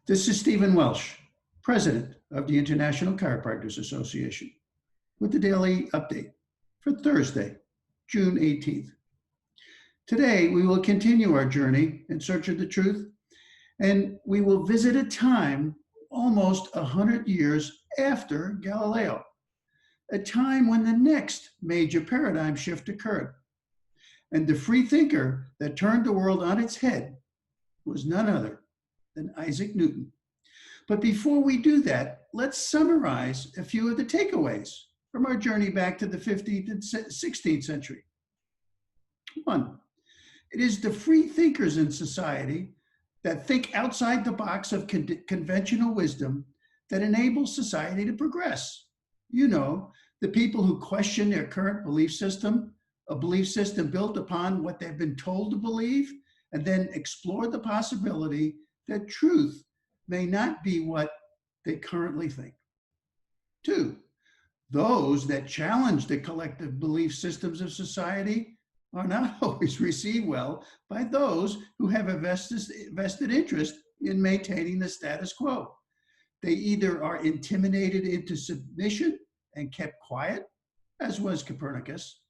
This is Stephen Welsh, President of the International Chiropractors Association, with the daily update for Thursday, June 18th. Today, we will continue our journey in search of the truth, and we will visit a time almost 100 years after Galileo, a time when the next major paradigm shift occurred. And the free thinker that turned the world on its head was none other than Isaac Newton. But before we do that, let's summarize a few of the takeaways from our journey back to the 15th and 16th century. 1, it is the free thinkers in society that think outside the box of conventional wisdom that enable society to progress. You know, the people who question their current belief system, a belief system built upon what they've been told to believe, and then explore the possibility that truth may not be what they currently think. 2, those that challenge the collective belief systems of society are not always received well by those who have a vested interest in maintaining the status quo. They either are intimidated into submission and kept quiet, as was Copernicus,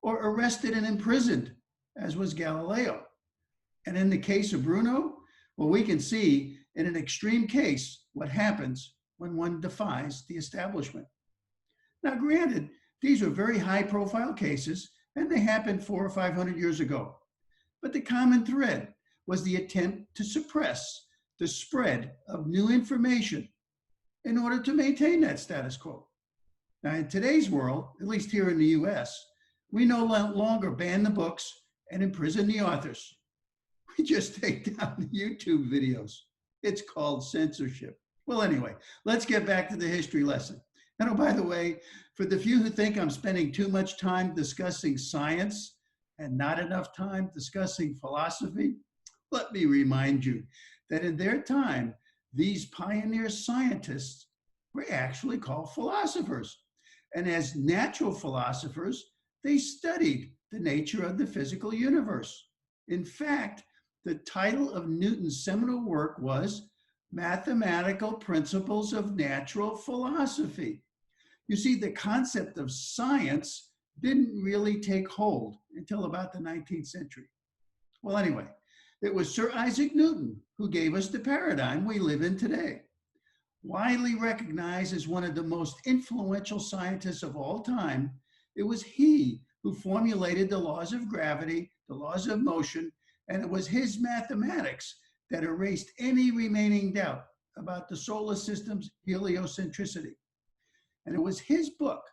or arrested and imprisoned, as was Galileo. And in the case of Bruno, well, we can see in an extreme case what happens when one defies the establishment. Now, granted, these were very high-profile cases, and they happened 400 or 500 years ago. But the common thread was the attempt to suppress the spread of new information in order to maintain that status quo. Now, in today's world, at least here in the US, we no longer ban the books and imprison the authors. We just take down the YouTube videos. It's called censorship. Well, anyway, let's get back to the history lesson. And oh, by the way, for the few who think I'm spending too much time discussing science and not enough time discussing philosophy, let me remind you that in their time, these pioneer scientists were actually called philosophers. And as natural philosophers, they studied the nature of the physical universe. In fact, the title of Newton's seminal work was Mathematical Principles of Natural Philosophy. You see, the concept of science didn't really take hold until about the 19th century. Well, anyway, it was Sir Isaac Newton who gave us the paradigm we live in today. Widely recognized as one of the most influential scientists of all time, it was he who formulated the laws of gravity, the laws of motion, and it was his mathematics that erased any remaining doubt about the solar system's heliocentricity. And it was his book,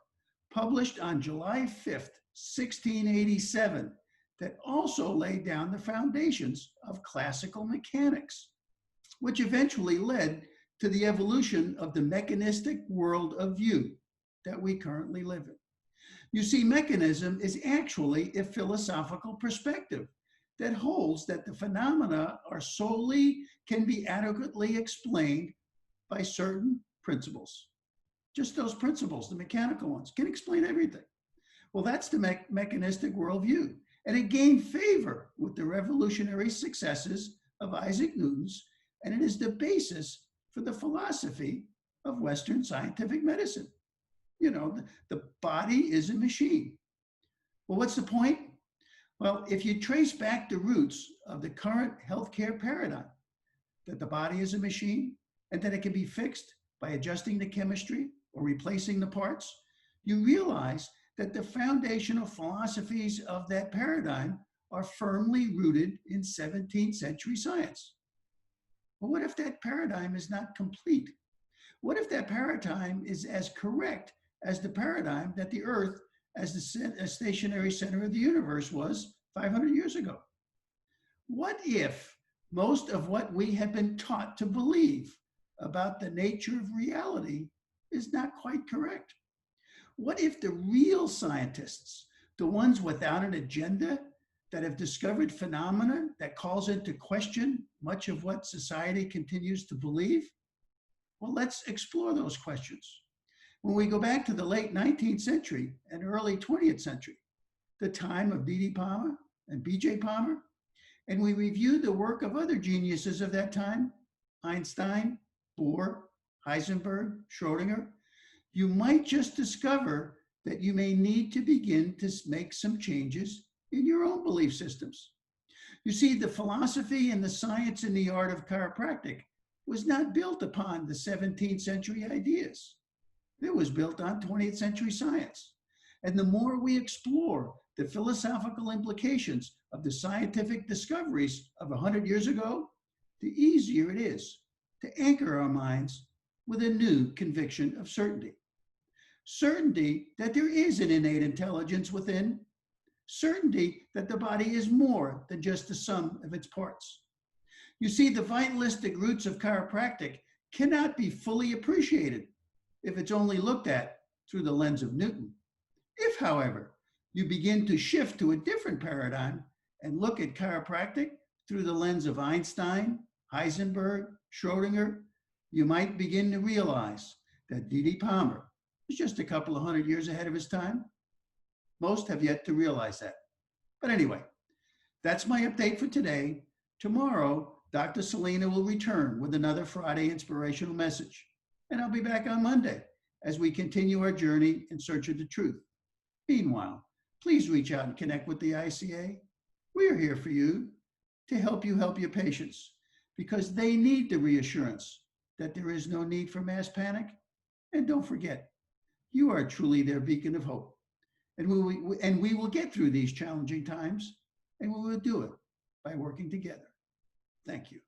published on July 5th, 1687, that also laid down the foundations of classical mechanics, which eventually led to the evolution of the mechanistic world of view that we currently live in. You see, mechanism is actually a philosophical perspective that holds that the phenomena can be adequately explained by certain principles. Just those principles, the mechanical ones, can explain everything. Well, that's the mechanistic worldview. And it gained favor with the revolutionary successes of Isaac Newton's, and it is the basis for the philosophy of Western scientific medicine. You know, the body is a machine. Well, what's the point? Well, if you trace back the roots of the current healthcare paradigm, that the body is a machine and that it can be fixed by adjusting the chemistry or replacing the parts, you realize that the foundational philosophies of that paradigm are firmly rooted in 17th century science. Well, what if that paradigm is not complete? What if that paradigm is as correct as the paradigm that the Earth as the stationary center of the universe was 500 years ago? What if most of what we have been taught to believe about the nature of reality is not quite correct? What if the real scientists, the ones without an agenda, that have discovered phenomena that calls into question much of what society continues to believe? Well, let's explore those questions. When we go back to the late 19th century and early 20th century, the time of D.D. Palmer and B.J. Palmer, and we review the work of other geniuses of that time, Einstein, Bohr, Heisenberg, Schrodinger, you might just discover that you may need to begin to make some changes in your own belief systems. You see, the philosophy and the science and the art of chiropractic was not built upon the 17th century ideas. It was built on 20th century science. And the more we explore the philosophical implications of the scientific discoveries of 100 years ago, the easier it is to anchor our minds with a new conviction of certainty. Certainty that there is an innate intelligence within, certainty that the body is more than just the sum of its parts. You see, the vitalistic roots of chiropractic cannot be fully appreciated if it's only looked at through the lens of Newton. If, however, you begin to shift to a different paradigm and look at chiropractic through the lens of Einstein, Heisenberg, Schrodinger, you might begin to realize that D.D. Palmer was just a couple of 100 years ahead of his time. Most have yet to realize that. But anyway, that's my update for today. Tomorrow, Dr. Selena will return with another Friday inspirational message. And I'll be back on Monday as we continue our journey in search of the truth. Meanwhile, please reach out and connect with the ICA. We are here for you to help your patients because they need the reassurance that there is no need for mass panic. And don't forget, you are truly their beacon of hope. And we will get through these challenging times, and we will do it by working together. Thank you.